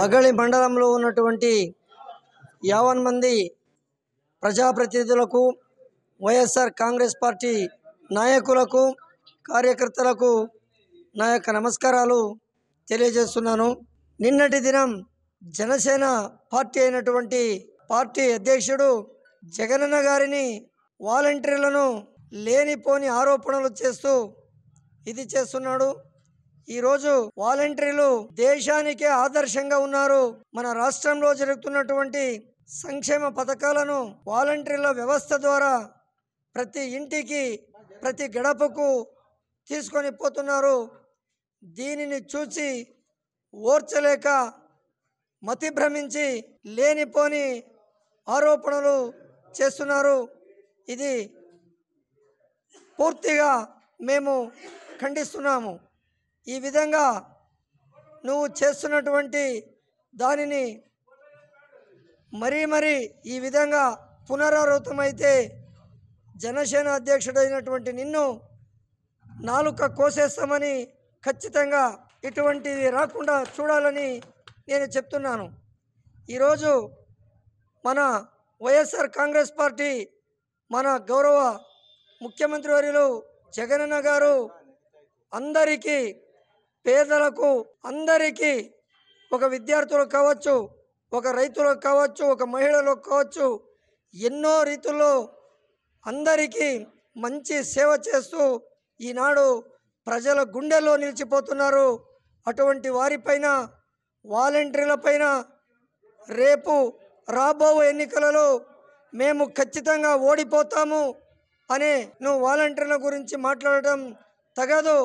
అగళి మండలంలో ఉన్నటువంటి 50 మంది ప్రజాప్రతినిధులకు, వైఎస్ఆర్ కాంగ్రెస్ పార్టీ నాయకులకు, కార్యకర్తలకు నా యొక్క నమస్కారాలు తెలియజేస్తున్నాను. నిన్నటి దినం జనసేన పార్టీ అయినటువంటి పార్టీ అధ్యక్షుడు జగనన్న గారిని వాలంటీర్లను లేనిపోని ఆరోపణలు చేస్తూ ఇది చేస్తున్నాడు. ఈరోజు వాలంటీర్లు దేశానికే ఆదర్శంగా ఉన్నారు. మన రాష్ట్రంలో జరుగుతున్నటువంటి సంక్షేమ పథకాలను వాలంటీర్ల వ్యవస్థ ద్వారా ప్రతి ఇంటికి, ప్రతి గడపకు తీసుకొని పోతున్నారు. దీనిని చూసి ఓర్చలేక మతి భ్రమించి లేనిపోని ఆరోపణలు చేస్తున్నారు. ఇది పూర్తిగా మేము ఖండిస్తున్నాము. ఈ విధంగా నువ్వు చేస్తున్నటువంటి దానిని మరీ ఈ విధంగా పునరావృతమైతే జనసేన అధ్యక్షుడైనటువంటి నిన్ను నాలుక కోసేస్తామని, ఖచ్చితంగా ఇటువంటివి రాకుండా చూడాలని నేను చెప్తున్నాను. ఈరోజు మన వైఎస్ఆర్ కాంగ్రెస్ పార్టీ, మన గౌరవ ముఖ్యమంత్రి వర్యులు జగనన్న గారు అందరికీ, పేదలకు అందరికీ, ఒక విద్యార్థులకు కావచ్చు, ఒక రైతులకు కావచ్చు, ఒక మహిళలకు కావచ్చు, ఎన్నో రీతుల్లో అందరికీ మంచి సేవ చేస్తూ ఈనాడు ప్రజల గుండెల్లో నిలిచిపోతున్నారు. అటువంటి వారిపైన, వాలంటీర్లపైన రేపు రాబో ఎన్నికలలో మేము ఖచ్చితంగా ఓడిపోతాము అనే నువ్వు వాలంటీర్ల గురించి మాట్లాడటం తగదు.